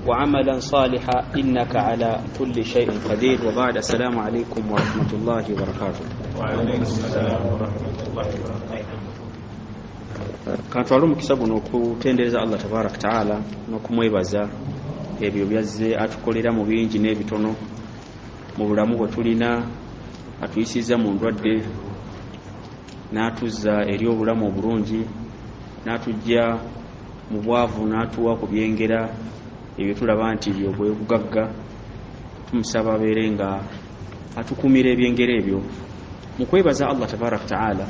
وعملا صالحا إنك على كل شيء قدير. وبعد السلام عليكم ورحمة الله وبركاته. وعليكم السلام ورحمة الله وبركاته. Kantwala omukisa guno okutendereza Allah tabaraka taala n'okumwebaza ebyo byazze atukolera mu bingi n'ebitono mu bulamu bwe tulina, atuyisiza mu ndwadde n'atuzza eri obulamu obulungi, n'atujja mu bwavu n'atuwa ku byengera ebyo tulaba nti byo bwe bugagga. Tumusaba abeere nga atukumira ebyengera ebyo mu kwebaza Allah tabaraka taala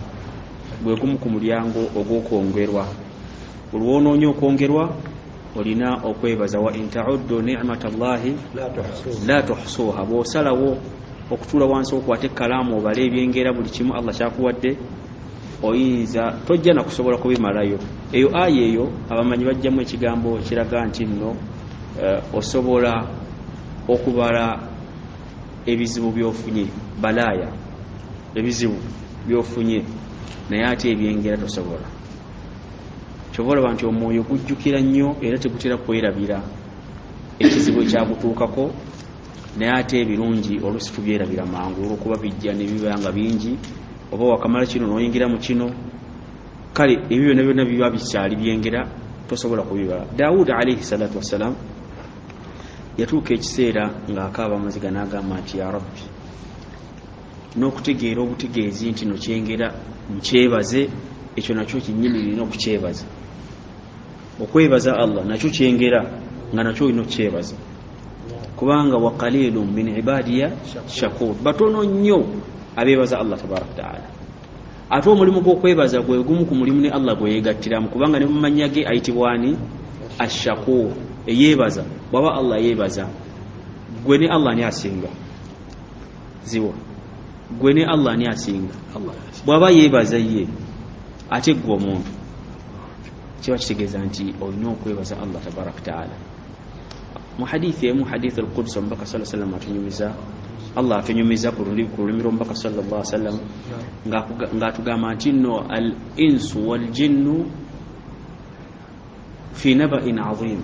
bwe gumu ku mulyango ogw'okwongerwa. Olw'onoonya okwongerwa olina okwebaza. Wa in ta'uddu ni'matallahi la tuhsuha. Bw'osalawo okutuula wansi okwate ekkalaamu obale ebyengera buli kimu Allah kyakuwadde, oyinza tojja na kusobola kubimalayo. Eyo aya eyo abamanyi bajjamu ekigambo ekiraga nti nno osobola okubala ebizibu by'ofunye, balaaya, ebizibu by'ofunye, naye ate ebyengera tosobola. Kyobola nti omwoyo gujjukira nnyo era tegutera kwerabira ekizibu ekyagutuukako, naye ate ebirungi oluusi tubyerabira mangu olw'okuba bijja ne biba nga bingi. Oba wakamala kino n'oyingira mu kino, kale ebyo byonna byonna biba bikyali byengera, tosobola kubibala. Daawudi alayhi salatu wassalam yatuuka ekiseera ng'akaaba amaziga n'agamba nti ya rabbi, n'okutegeera obutegeezi nti no kyengera nkyebaze, ekyo nakyo kinyimirira okukyebaza. Okwebaza Allah nakyo kyengera nga nakyo olina okukyebaza, kubanga wa qalilun min ibadiya shakur, batono nnyo abeebaza Allah tabaraka taala. Ate omulimu gw'okwebaza gwe gumu ku mulimu ne Allah gwe yeegattiramu, kubanga ne mu mannya ge ayitibwani ashakur, eyeebaza. Bwaba Allah yeebaza, gwe ne Allah ni asinga ziwa, gwe ne Allah ni asinga. Bwaba yeebaza ye ate gwe omuntu, kiba kitegeeza nti olina okwebaza Allah tabaraka taala. Mu hadithi emu, hadithi al-Quds, omubaka sallallahu alayhi wa sallam atunyumiza, Allah atunyumiza ku lulimi lw'omubaka sallallahu alayhi wa sallam ng'atugamba nti nno al-insu wal-jinnu fi naba'in azim,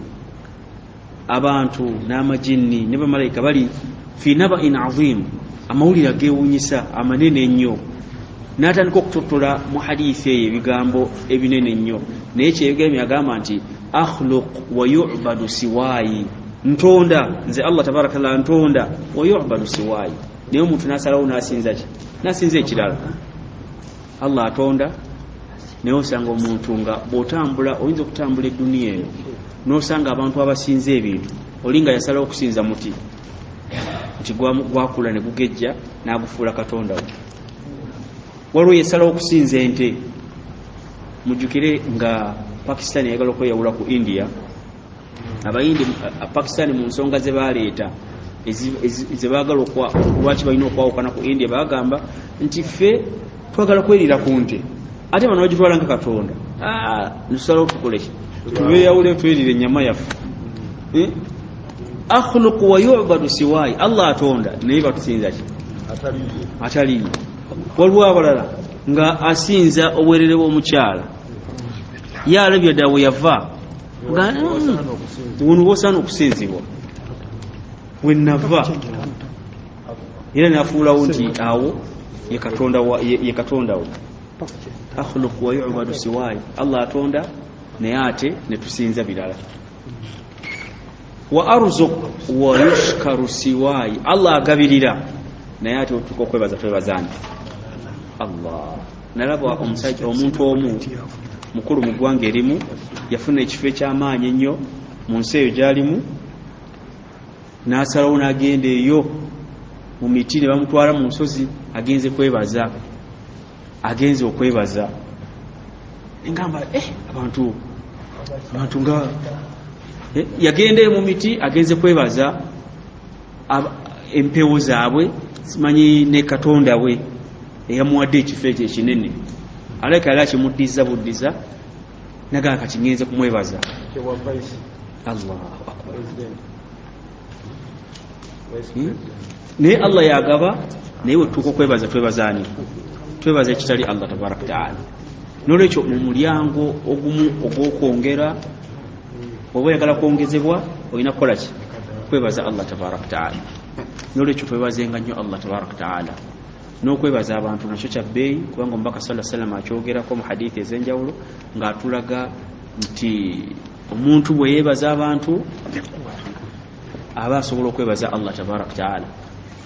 abantu n'amajinni ne bamalayika bali fi naba'in azim, amawulire ageewuunyisa amanene ennyo. N'atandika okutottola mu hadithi eyo ebigambo ebinene ennyo, naye kyebigambo yagamba nti akhluq wa yu'badu siwaayi, ntonda nze Allah tabaraka taala ntonda, wa yu'badu siwaayi. Naye omuntu n'asalawo n'asinza ki? N'asinza ekirala. Allah atonda, naye osanga omuntu nga bw'otambula, oyinza okutambula edduniya eyo n'osanga abantu abasinza ebintu, oli nga yasalawo okusinza muti nti gwakula ne gugejja n'agufuula katonda we. Waliwo yasalawo okusinza ente. Mujjukire nga Pakistan yagala okweyawula ku India, abayindi Pakistan mu nsonga ze baaleeta ze baagala lwaki balina okwawukana ku India, bagamba nti ffe twagala kweriira ku nte, ate bano bagitwala nga katonda. Tusalawo tukoleki, tubeeyawule tweriire ennyama yaffe. Akhluqu wa yu'badu siwaayi, Allah atonda naye batusinza ki? Ataliyo. Waliwo abalala nga asinza obwerere bw'omukyala, yalabya dda we yava wuno bwosaana okusinzibwa we nava, era nafuulawo nti awo ye katonda we. Akhluqu wa yu'badu siwaayi, Allah atonda naye ate ne tusinza birala. Wa arzuq wa yushkaru siwaayi, Allah agabirira naye ate otuka okwebaza twebazani Allah. Nalaba omusajja, omuntu omu mukulu mu ggwanga erimu, yafuna ekifo eky'amaanyi ennyo mu nsi eyo gy'alimu, n'asalawo n'agenda eyo mu miti, ne bamutwala mu nsozi, agenze okwebaza. Engamba abantu nga yagenda eyo mu miti, agenze kwebaza empewo zaabwe, simanyi ne katonda we eyamuwadde ekifo ekyo ekinene, aleka yali akimuddiza buddiza, nagala kati ngenze kumwebaza. Allahu akbar. Naye Allah yagaba, naye wetuuka okwebaza twebazaani, twebaza ekitali Allah tabaraka taala. N'olwekyo mu mulyango ogumu ogw'okwongera, oba oyagala kwongezebwa, olina kukola ki kwebaza Allah tabaraka taala nolwekyo twebazenga nnyo Allah tabaraka taala n'okwebaza abantu nakyo kya bbeeyi kubanga omubaka sallallahu alaihi wasallam akyogerako mu hadithi ez'enjawulo ng'atulaga nti omuntu bwe yeebaza abantu aba asobola okwebaza Allah tabaraka taala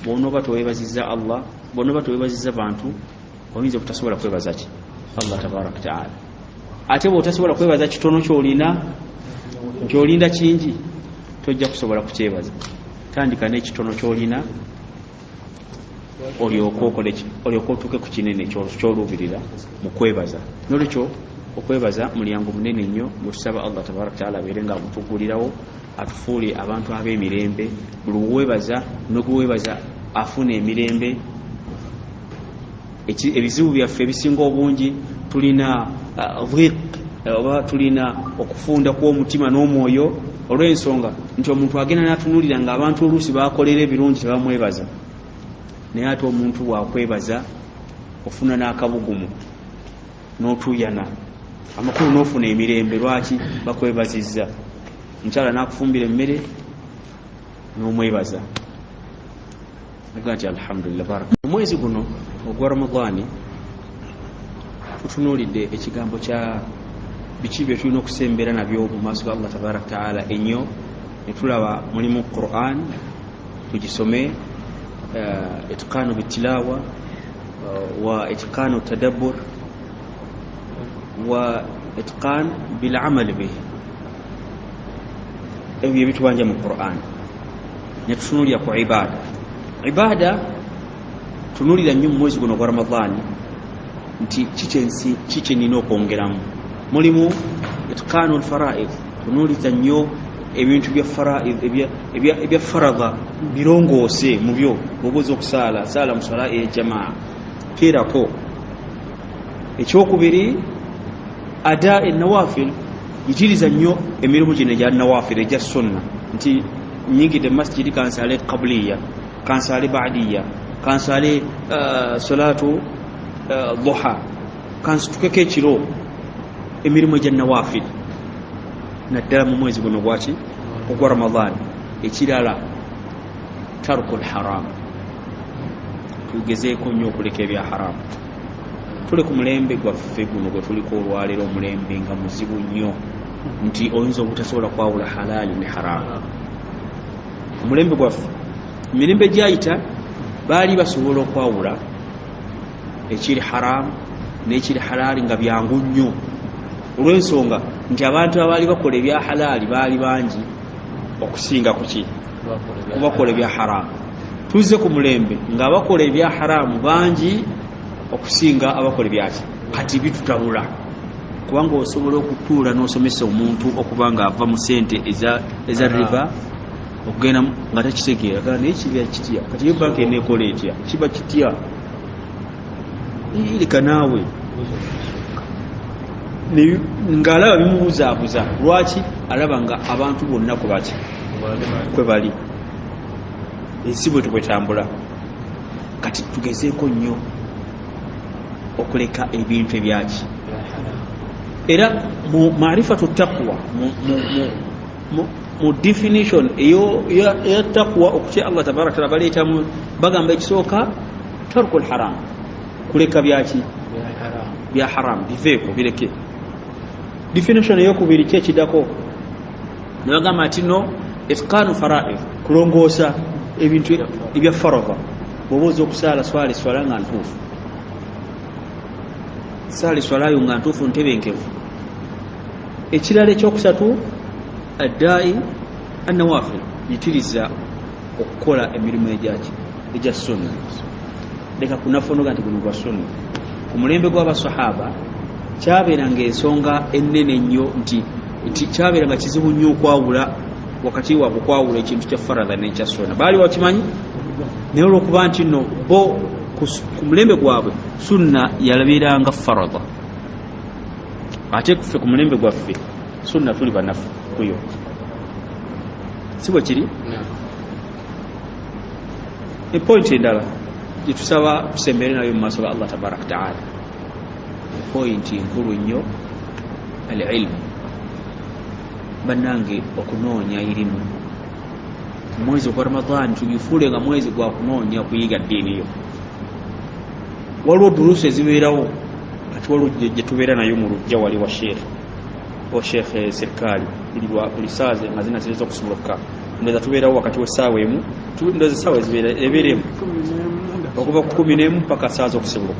bw'onooba teweebazizza Allah bw'onooba teweebazizza bantu oyinza obutasobola kwebaza ki Allah tabaraka taala ate bw'otasobola kwebaza kitono ky'olina nkyolinda kingi tojja kusobola kukyebaza tandika n'ekitono ky'olina olyoka otuuke ku kinene ky'oluubirira mu kwebaza nolwekyo okwebaza mulyango munene nnyo mutusaba Allah tabaraka taala abeere nga amutugulirawo atufuule abantu ab'emirembe buli wewebaza n'okuwebaza afuna emirembe ebizibu byaffe ebisinga obungi tulina dhiq oba tulina okufunda kw'omutima n'omwoyo olw'ensonga nti omuntu agenda n'atunulira nga abantu oluusi bakolera ebirungi tebamwebaza naye ate omuntu bwakwebaza ofuna n'akabugumu n'otuyana amakulu n'ofuna emirembe lwaki bakwebazizza mukyala n'akufumbira emmere n'omwebaza aga nti alhamdulillah baraka omwezi guno ogwa Ramadhani tutunuulidde ekigambo kya biki bye tulina okusembera nabyo mu maaso ga Allah tabaraka taala ennyo ne tulaba mulimu Qur'an tugisome itiqanu bitilawa wa itiqanu tadabbur wa itiqan bil amal bih ebyo bitubanja mu Qur'an ne tutunulira ku ibada tunulira nnyo mu mwezi guno gwa Ramadhani nti kiki nina okwongeramu mulimu itiqanu al-fara'id tunulira nnyo ebintu bya fara'id ebya faradha birongoose mu byo obuzo okusala sala mu sala ejamaa kirako ekyokubiri ada an-nawafil yitiriza nnyo emirimu gino egya nawafil egya sunna nti nyingide masjidi kansale qabliya kansale ba'diya kansale salatu duha kansitukeko ekiro emirimu egya nawafil naddala mu mwezi guno gwaki ogwa Ramadhan ekirala tarkul haram tugezeeko nnyo okuleka ebya haram tuli ku mulembe gwaffe guno gwe tuliko olwaleero omulembe nga muzibu nnyo nti oyinza obutasobola kwawula halali ne haramu omulembe gwaffe emirembe gyayita baali basobola okwawula ekiri haramu n'ekiri halali nga byangu nnyo olw'ensonga nti abantu abaali bakola ebya halali baali bangi okusinga kuki kubakola ebya haramu tuzze ku mulembe ng'abakola ebya haramu bangi okusinga abakola ebyaki kati bitutabula kubanga osobola okutuula n'osomesa omuntu okuba nga ava mu sente eza riba okugenda nga takitegeera kana naye kibya kitya kati yo banka eneekola etya kiba kitya leka naawe ng'alaba bimubuzaabuza lwaki alaba nga abantu bonna kwe bali ensi bwe twetambula kati tugezeeko nnyo okuleka ebintu ebyaki era mu maarifatu taqwa mu definition eya taqwa okutya Allah tabaraka taala baleetamu bagamba ekisooka tarkul haram kuleka byaki bya haram biveeko bireke definition eyokubiri kyekiddako nebagamba nti no itqanu fara'id kulongoosa ebintu ebya faradha bw'oba oza okusaala swala nga ntuufu saali swalayo nga ntuufu ntebenkevu ekirala ekyokusatu addai annawafil yitiriza okukola emirimu egya sunna leka kunafonoga nti guno gwa sunna ku mulembe gw'abasahaba kyabeeranga ensonga ennene nnyo nti kyabeeranga kizibu nnyo okwawula wakati waabwe okwawula ekintu kya faradha n'ekya sunna baali wakimanyi naye olw'okuba nti nno bo ku mulembe gwabwe sunna yalabeeranga faradha ate kuffe ku mulembe gwaffe sunna tuli banafu kuyo si bwe kiri epointi endala gyetusaba tusembere nayo mu maaso ga Allah tabaraka taala epointi nkulu nnyo al ilmu bannange okunoonya irimu mwezi gwa Ramadhan tugifuule nga mwezi gwa kunoonya kuyiga ddiini yo. Waliwo durusu ezibeerawo ati waliwo gye tubeera nayo mu lujja wali wa sheekhe serikali buli saaze nga zina zireza okusoboka ndoza tubeerawo wakati w'essaawa emu ndoza essaawa ebeeremu okuva ku 11 mpaka saa z'okusoboka.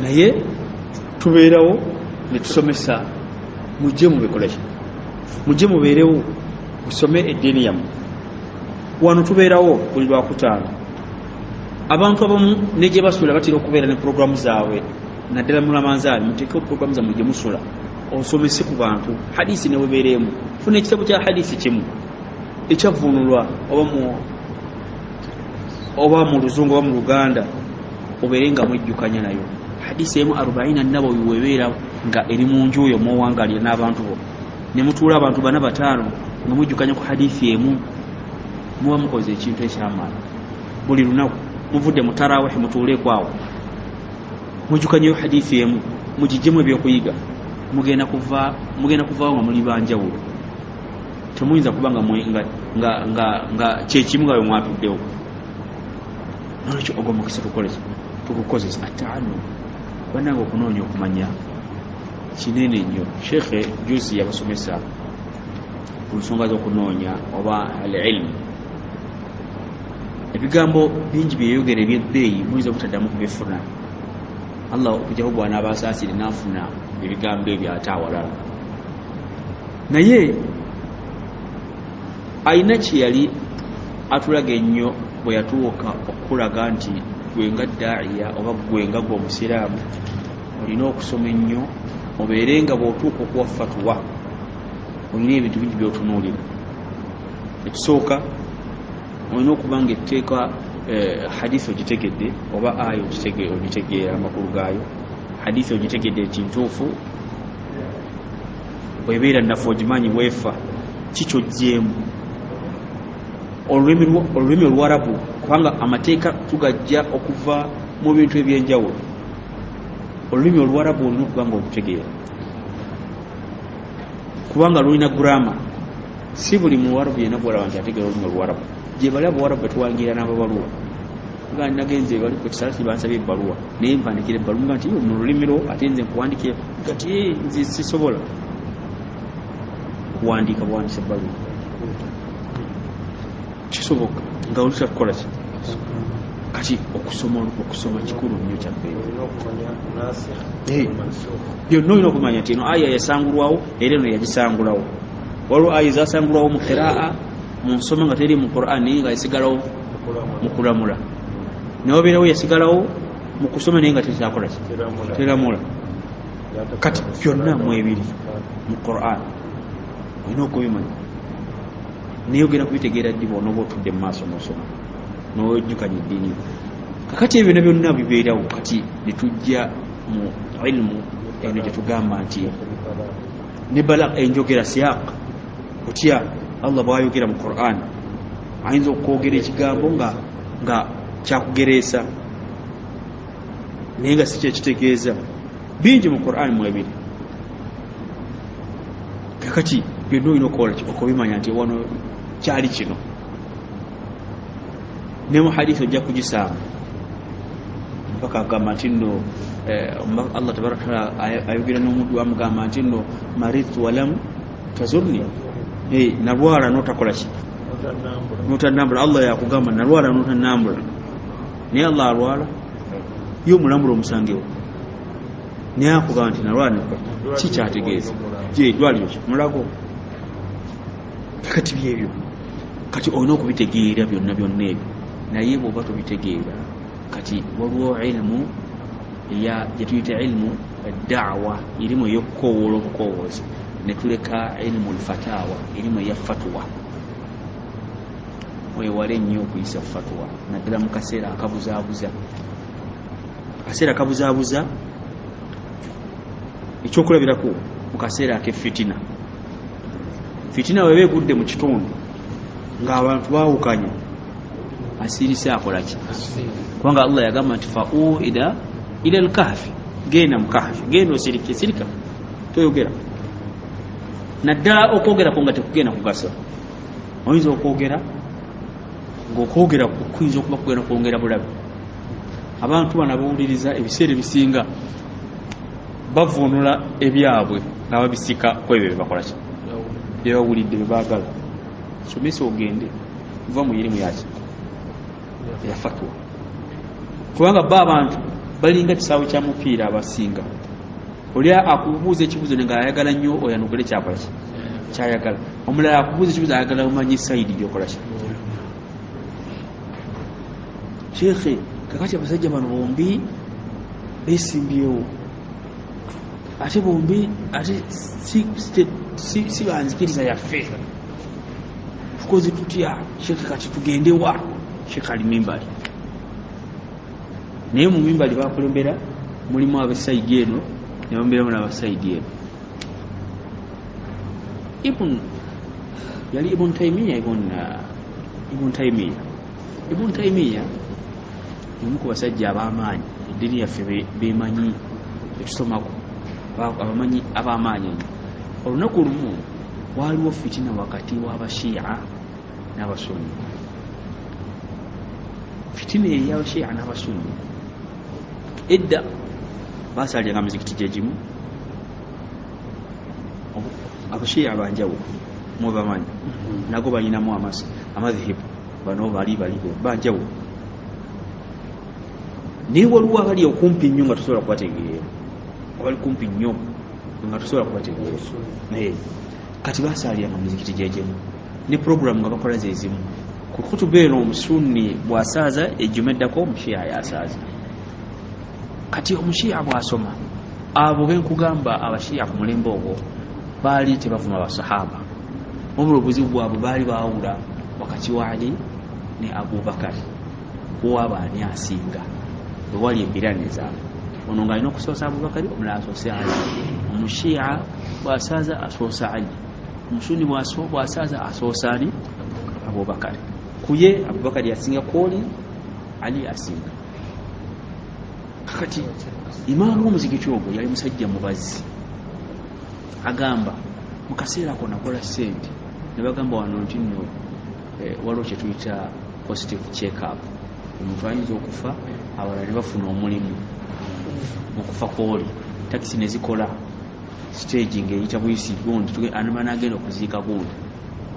naye tubeerawo ne tusomesa mujje mubikoleki mujje mubeerewo musome eddiini yammwe. Wano tubeerawo buli lwakutaano abantu abamu ne gye basula batera okubeera ne puroguramu zaabwe naddala mu Ramadhan muteekeo puroguramu zammwe gye musula osomese ku bantu hadisi ne webeereemu. Funa ekitabo kya hadisi kimu ekyavvuunulwa oba mu Luzungu oba mu Luganda obeere nga mwejjukanya nayo. Hadisi emu 40 Nabawi webeera nga eri mu nju yo muwangalira n'abantu bo ne mutuula abantu 4-5 nga mwejjukanya ku hadisi emu, muba mukoze ekintu ekyamaanyi. Buli lunaku muvudde mu tarawih mutuuleeko awo mwejjukanyeyo hadisi emu mugijjemu ebyokuyiga, mugenda kuvaawo nga muli banjawulo. Temuyinza kuba nga kyekimu nga bwe mwatuddewo. Nolwekyo ogwo mukisa tugukozesa ataano bannange okunoonya okumanya kinene nnyo. Sheekhe juzi yabasomesa ku nsonga z'okunoonya oba al-ilmu. Ebigambo bingi byeyogera ebyebbeeyi muyinza obutaddamu kubifuna. Allah okujjaho bw'anaaba asaasire n'afuna ebigambo ebyo ate awalala. Naye alina kye yali atulaga ennyo bwe yatuuka okulaga nti gwe nga daa'iya oba gwe nga gwe omusiraamu olina okusoma ennyo obeere nga bw'otuuka okuwa fatuwa olina ebintu bingi by'otunuulira. Ekisooka olina okuba nga etteeka hadisi ogitegedde oba aya ogitegeera amakulu gaayo. Hadisi ogitegedde ekintuufu bwebeera naffe ogimanyi bwefa kikyojjeemu. Olulimi Oluwarabu kubanga amateeka tugajja okuva mu bintu ebyenjawulo. Olulimi Oluwarabu olina okuba nga olutegeera kubanga lulina gurama. Si buli Muwarabu yenna gwolaba nti ategeera olulimi Oluwarabu. Gye bali Abawaarabu betuwangira n'ababaluwa nga nagenze bali ku kisala kibansabye ebbaluwa naye mpandikira ebbaluwa nti mu lulimi lwo ate nze nkuwandikire kati nze sisobola kuwandiika buwandiisa ebbaluwa. Kisoboka nga olisa kukola ki kati okusoma kikulu nnyo kyabbeeyi. Byonna olina okumanya nti eno aya yasangulwawo era eno yagisangulawo. Waliwo aya zasangulwawo mu qiraa mu nsoma nga teri mu Qur'an naye nga yasigalawo mu kulamula. Naye obeerawo yasigalawo mu kusoma naye nga tekyakola ki teramula. Kati byonna mu ebiri mu Qur'an olina okubimanya. Naye ogenda kubitegeera ddi bw'onooba otudde mu maaso n'osoma n'ojjukanya eddiini. Kakati ebyo byonna bibeerawo. Kati ne tujja mu ilmu eno gye tugamba nti ne balagha enjogera siyaq otya Allah bw'ayogera mu Qur'an ayinza okwogera ekigambo nga kyakugereesa naye nga si kyekitegeeza. Bingi mu Qur'an mwebiri. Kakati byonna olina okubimanya nti wano kyali kino. Ne mu hadisi ojja kugisanga mpaka agamba nti nno Allah tabaraka taala ayogera n'omuddu amugamba nti nno maridtu walam tazurni. Nalwala n'otakola ki n'otannambula. Allah yakugamba nalwala n'otannambula naye Allah alwala ye omulambula omusangewo naye akugamba nti nalwala ki kyategeeza eddwaliro ki mulago. Kati byebyo kati olina okubitegeera byonna ebyo naye bw'oba tobitegeera kati waliwo ilmu gye tuyita ilmu da'wa erimu ey'okukowoola obukowoozi ne tuleka ilmu lfatawa erimu eya fatwa. Wewale nnyo okuyisa fatwa naddala mu kaseera akabuzaabuza. Akaseera akabuzaabuza ekyokulabirako mu kaseera ak'effitina. Fitina weba egudde mu kitundu ng'abantu baawukanye asirise akola ki kubanga Allah yagamba nti fa'u ila al-kahfi genda mukahafi genda osirika toyogera naddala okwogera nga tekugenda kugasa oyinza okwogera ng'okwogera kuyinza okuba kugenda kwongera bulabe abantu bana bawuliriza ebiseera ebisinga bavuunula ebyabwe nga babisika ku ebyo byebakola ki byebawulidde byebaagala somesa ogende kuva mu yirimu yaki yafatwa kubanga ba abantu balinga kisaawe kya mupiira abasinga oli akubuuza ekibuuzo nga ayagala nnyo oyanukule kyakola ki kyayagala omulala akubuuza ekibuuzo ayagala umanyi sayidi gyokola ki shekhe kakati abasajja bano bombi besimbyewo ate bombi ate si banzikiriza yaffe tukoze tutya shekhe kati tugendewa shekhe ali mimbali naye mu mimbali bakulembera mulimu abasayidi eno nebamberamu n'abasayidi eno yali ibn Taymiya omu ku basajja ab'amaanyi eddiini yaffe bemanyi etusomako abamanyi ab'amaanyi olunaku lumu waaliwo fitina wakati w'abashiya n'abasunni fitina ey'abashiya n'abasunni edda basalyanga mizikiti gyegimu abashiya banjawulo mubamanyi nago balinamu amadhibu bano bali banjawulo naye waliwo abali okumpi nnyo nga tusobola kubategeera abali kumpi nnyo nga tusobola kubategeera kati basalyanga mizikiti gyegimu ne programu nga bakola zezimu ku kutuba eno omusunni bw'asaaza ejjuma eddako omushiya yasaaza kati omushiya bw'asoma abo benkugamba abashiya ku mulembe ogwo baali tebavuma basahaba wabula obuzibu bwabwe baali baawula wakati wa Ali ne Abubakari owaaba ani asinga bwe wali embirane zaabwe ono ng'alina okusoosa Abubakari omulala asoose Ali omushiya bw'asaaza asoosa Ali omusunni bw'asaaza asoosa ani Abubakari kuye Abubakari asinga kwoli Ali asinga kakati imaamu w'omuzikiti ogwo yali musajja mubazi agamba mu kaseera ako nakola ssente ne bagamba wano nti nno waliwo kye tuyita positive check up omuntu ayinza okufa abalala ne bafuna omulimu okufa kwoli takisi ne zikola stage ng'eyita buyisi gundi anamana agenda okuziika gundi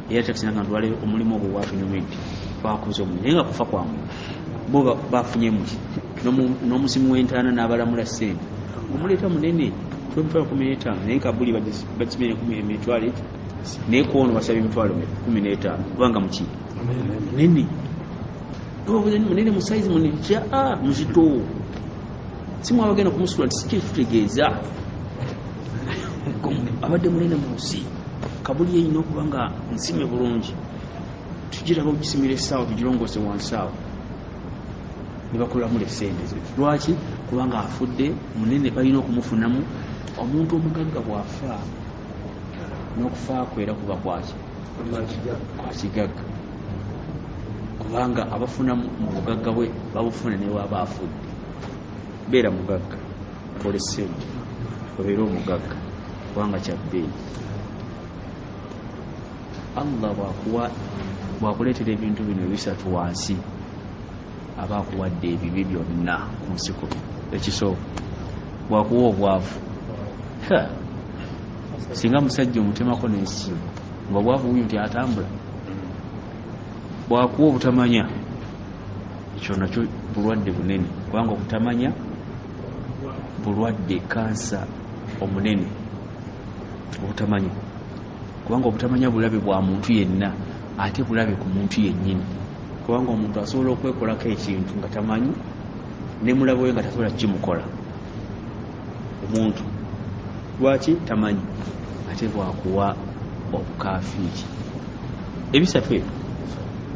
era takisi nanga ntwale omulimu ogwo gwatunyumidde bakoze omulimu naye nga kufa kwamu bo bafunyemu n'omusimu w'entaana n'abalamula ssente omuleeta munene emitwalo 15 naye kabuli bakimenye emitwalo ekyo naye kwono basaba emitwalo 15 kubanga muki munene munene mu saizi munene muzito simu abagenda kumusula nti sikitutegeeza abadde munene mu nsi kabuli yeyina okuba nga nsime bulungi tugiraba ogisimira essaawa tugirongose wansi awo nebakolamula essente ze lwaki kubanga afudde munene balina okumufunamu omuntu omugagga bw'afa n'okufa kwera kuba kwaki kwa kigagga kubanga abafuna mu bugagga bwe babufuna ne waba afudde beera mugagga kola ssente obeera omugagga kubanga kyabbeeyi Allah bwakuleetera ebintu bino ebisatu wansi aba akuwadde ebibi byonna ku nsi kuno ekisooka bwakuwa obwavu singa musajja omutemako n'ensi nga obwavu buyo nti atambula bwakuwa obutamanya ekyo nakyo bulwadde bunene kubanga obutamanya bulwadde kansa omunene obutamanya kubanga obutamanya bulabe bwa muntu yenna ate bulabe ku muntu yennyini kubanga omuntu asobola okwekolako ekintu nga tamanyi ne mulabo we nga tasobola kimukola omuntu lwaki tamanyi ate bwakuwa obukafiiri ebisatu ebyo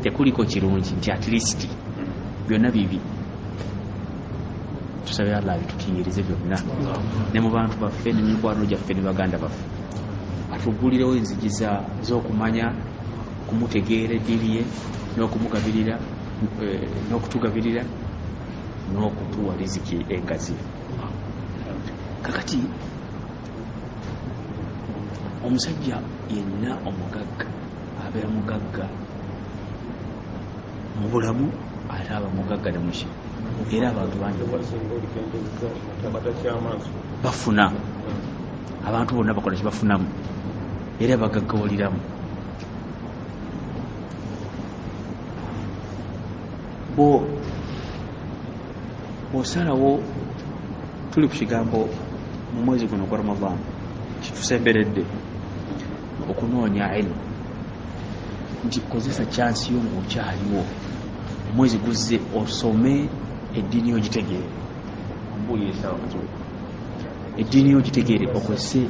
tekuliko kirungi nti at least byonna bibi tusabira Allah bitukiyirize byonna ne mu bantu baffe ne mikwano gyaffe ne baganda baffe atugulirewo enzigi z'okumanya kumutegeera eddiriye n'okumugabirira n'okutugabirira n'okutuwa riziki engazi kakati omusajja yenna omugagga abeera mugagga mu bulamu ate aba mugagga ne muki era abantu bangi bafuna abantu bonna bakola kyebafunamu era bagaggawaliramu bw'osalawo tuli ku kigambo mu mwezi guno gwa Ramadhan kitusemberedde okunoonya ilmu nti kozesa chansi yo ng'okyaliwo omwezi guzze osome eddiini yo gitegeere eddiini yo gitegeere okozese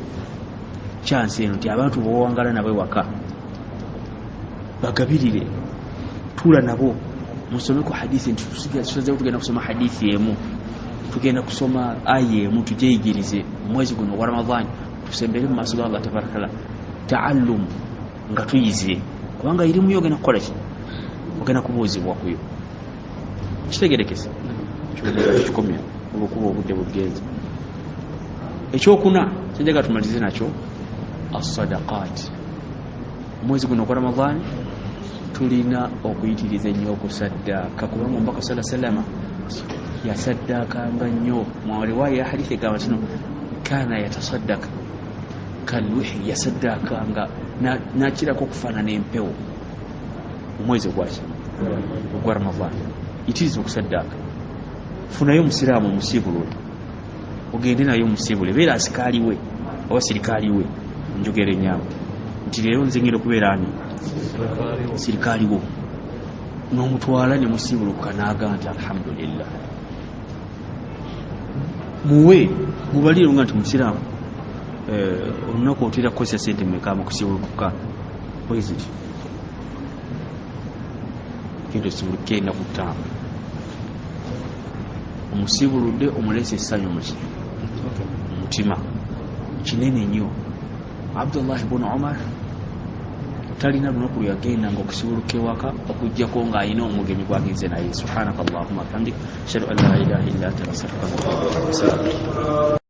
chansi eno nti abantu bowangala nabo ewaka bagabirire tuula nabo musome ku hadithi nti tusazeewo tugenda kusoma hadithi emu tugenda kusoma aya emu tujeyigirize omwezi guno gwa Ramadhan tusembere mu maaso ga Allah tabarakala taallum nga tuyize kubanga irimu yo ogenda kukola ki ogenda kubuuzibwa kuyo kitegerekese kikomya olwokuba obudde bugenze ekyokuna kyenjaga tumalize nakyo as-sadaqat omwezi guno gwa Ramadhan tulina okuyitiriza ennyo okusaddaaka kubanga omubaka salama yasaddaakanga nnyo mwaliwayo ya hadithi egamba kino kana yatasaddaka kalwihi yasaddaakanga nakirako okufaanana empewo omwezi ogwaki ogwa Ramadhan yitiriza okusaddaaka funayo omusiraamu omusiibulule ogende nayo omusiibule beera asikaaliwe oba sirikaaliwe njogera ennyamba nti leero nze ngenda okubeera ani sirikaaliwo n'omutwala ne musiibuluka n'aga nti alhamdulillah muwe mubalire nga nti musiraamu olunaku otera kukozesa sente mmeka mu kusiibulukuka bweziti genda osiibuluke ennaku ttaano omusiibuludde omuleese essanyu muki mutima kinene nnyo Abdullah ibn Umar talina lunaku lweyagenda nga okusiibuluka ewaka okuggyako ng'alina omugenyi gwagenze naye subhanaka allahumma bihamdik ashhadu an la ilaha illa anta astaghfiruka wa atubu ilaik.